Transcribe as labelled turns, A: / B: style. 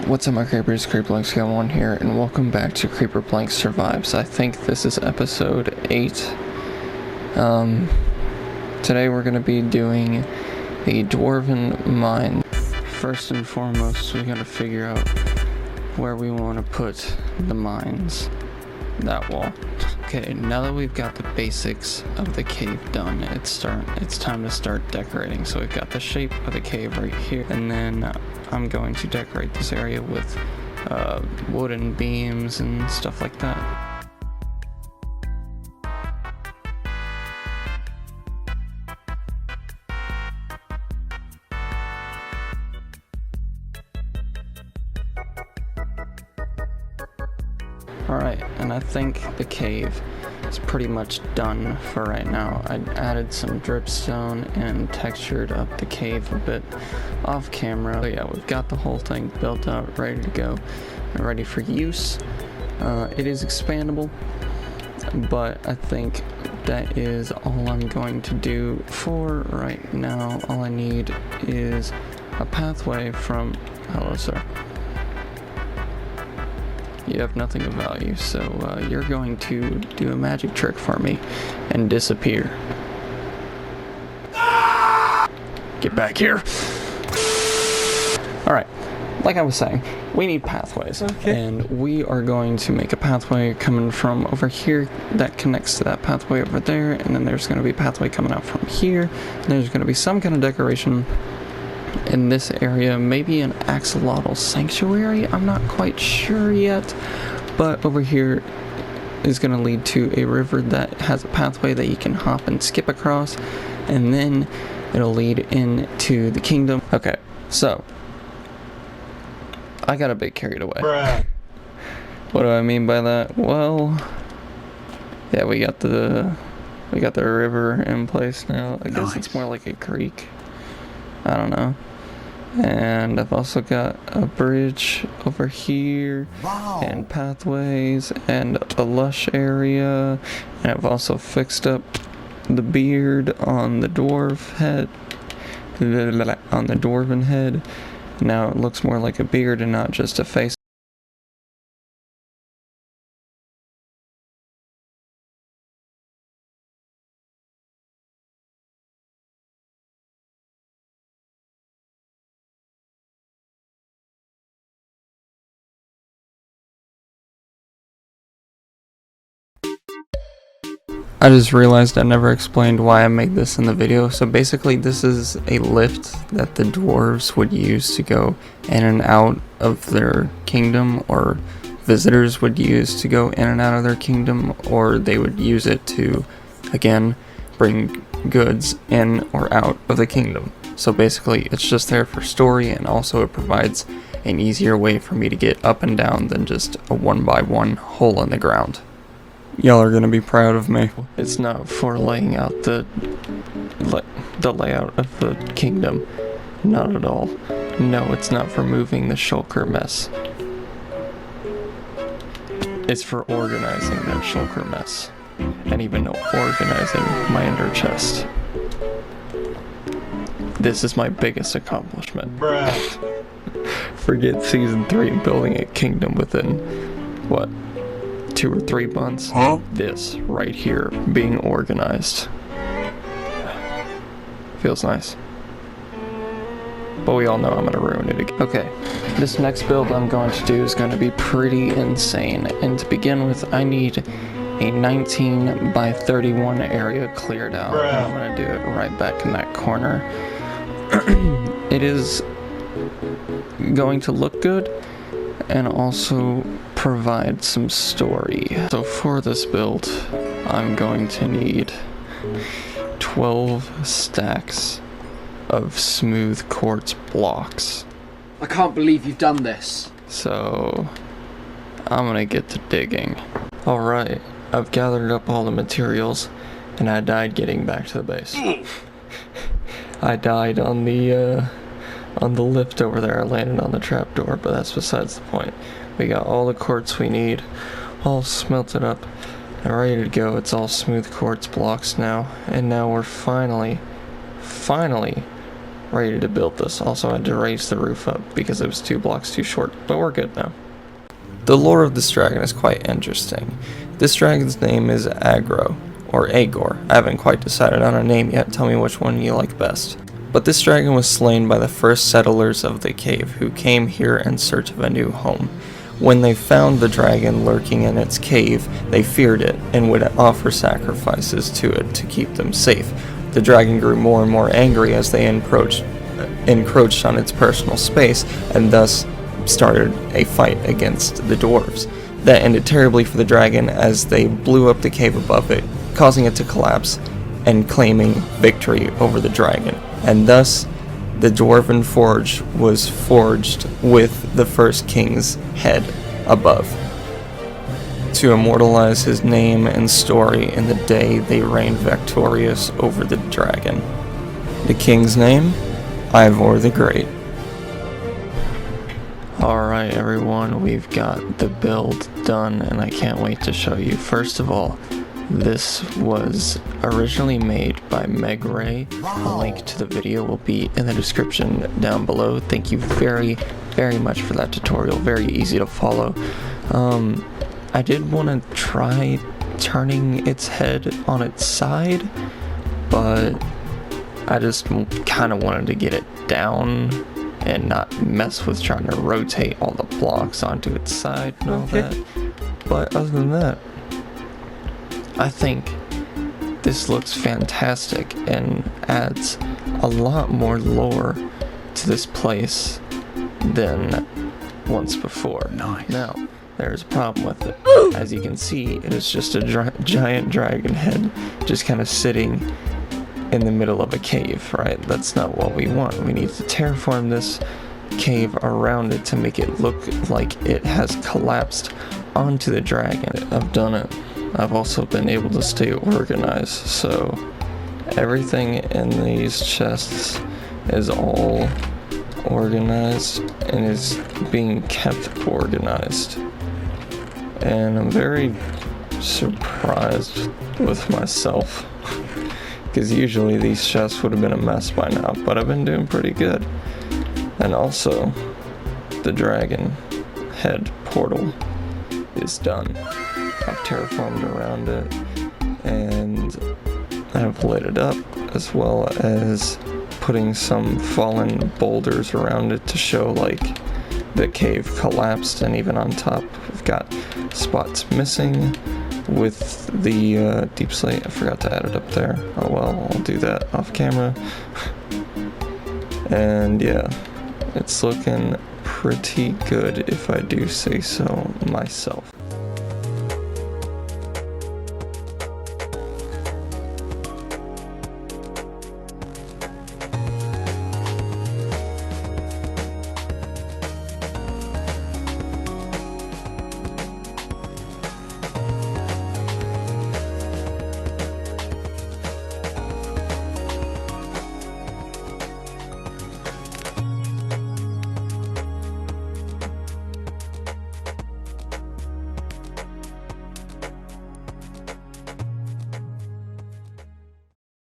A: What's up, my creepers? CreeperBlank Scale 1 here, and welcome back to CreeperBlank Survives. I think this is episode 8. Today we're going to be doing a Dwarven mine. First and foremost, we got to figure out where we want to put the mines. That wall. Okay, now that we've got the basics of the cave done, it's time to start decorating. So we've got the shape of the cave right here, and then I'm going to decorate this area with wooden beams and stuff like that. Alright, and I think the cave is pretty much done for right now. I added some dripstone and textured up the cave a bit off camera. But yeah, we've got the whole thing built out, ready to go, and ready for use. It is expandable, but I think that is all I'm going to do for right now. All I need is a pathway from... Hello, sir. You have nothing of value, so you're going to do a magic trick for me and disappear. Get back here. Alright, like I was saying, we need pathways. Okay. And we are going to make a pathway coming from over here that connects to that pathway over there, and then there's going to be a pathway coming out from here, and there's going to be some kind of decoration in this area, maybe an axolotl sanctuary, I'm not quite sure yet, but over here is going to lead to a river that has a pathway that you can hop and skip across, and then it'll lead into the kingdom. Okay, so I got a bit carried away. Bruh. What do I mean by that? Well, yeah, we got the river in place now. I guess it's more like a creek. I don't know. And I've also got a bridge over here, and pathways, and a lush area, and I've also fixed up the beard on the dwarven head. Now it looks more like a beard and not just a face. I just realized I never explained why I made this in the video. So basically this is a lift that the dwarves would use to go in and out of their kingdom, or visitors would use to go in and out of their kingdom, or they would use it to, again, bring goods in or out of the kingdom. So basically it's just there for story, and also it provides an easier way for me to get up and down than just a 1x1 hole in the ground. Y'all are gonna be proud of me. It's not for laying out the layout of the kingdom. Not at all. No, it's not for moving the shulker mess. It's for organizing that shulker mess. And even organizing my ender chest. This is my biggest accomplishment. Bruh. Forget season 3 and building a kingdom within, what, 2 or 3 months. Huh? This right here being organized feels nice, but we all know I'm gonna ruin it again. Okay, this next build I'm going to do is going to be pretty insane, and to begin with I need a 19 by 31 area cleared out. And I'm gonna do it right back in that corner. It is going to look good and also provide some story. So for this build, I'm going to need 12 stacks of smooth quartz blocks.
B: I can't believe you've done this.
A: So I'm gonna get to digging. Alright, I've gathered up all the materials, and I died getting back to the base. I died on the lift over there. I landed on the trapdoor, but that's besides the point. We got all the quartz we need, all smelted up and ready to go. It's all smooth quartz blocks now, and now we're finally ready to build this. Also, I had to raise the roof up because it was 2 blocks too short, but we're good now. The lore of this dragon is quite interesting. This dragon's name is Agro, or Agor. I haven't quite decided on a name yet, tell me which one you like best. But this dragon was slain by the first settlers of the cave, who came here in search of a new home. When they found the dragon lurking in its cave, they feared it and would offer sacrifices to it to keep them safe. The dragon grew more and more angry as they encroached on its personal space, and thus started a fight against the dwarves. That ended terribly for the dragon as they blew up the cave above it, causing it to collapse and claiming victory over the dragon. And thus, the Dwarven Forge was forged with the first king's head above, to immortalize his name and story in the day they reigned victorious over the dragon. The king's name? Ivor the Great. Alright everyone, we've got the build done and I can't wait to show you. First of all, this was originally made by Meg Ray. A link to the video will be in the description down below. Thank you very, very much for that tutorial. Very easy to follow. I did want to try turning its head on its side, but I just kind of wanted to get it down and not mess with trying to rotate all the blocks onto its side and all that. But other than that, I think this looks fantastic and adds a lot more lore to this place than once before.
B: Nice.
A: Now, there's a problem with it. As you can see, it is just a giant dragon head just kind of sitting in the middle of a cave, right? That's not what we want. We need to terraform this cave around it to make it look like it has collapsed onto the dragon. I've done it. I've also been able to stay organized, so everything in these chests is all organized and is being kept organized. And I'm very surprised with myself, because usually these chests would have been a mess by now, but I've been doing pretty good. And also, the dragon head portal is done. I've terraformed around it, and I've lit it up, as well as putting some fallen boulders around it to show like the cave collapsed, and even on top we've got spots missing with the deep slate. I forgot to add it up there. Oh well, I'll do that off camera. And yeah, it's looking pretty good if I do say so myself.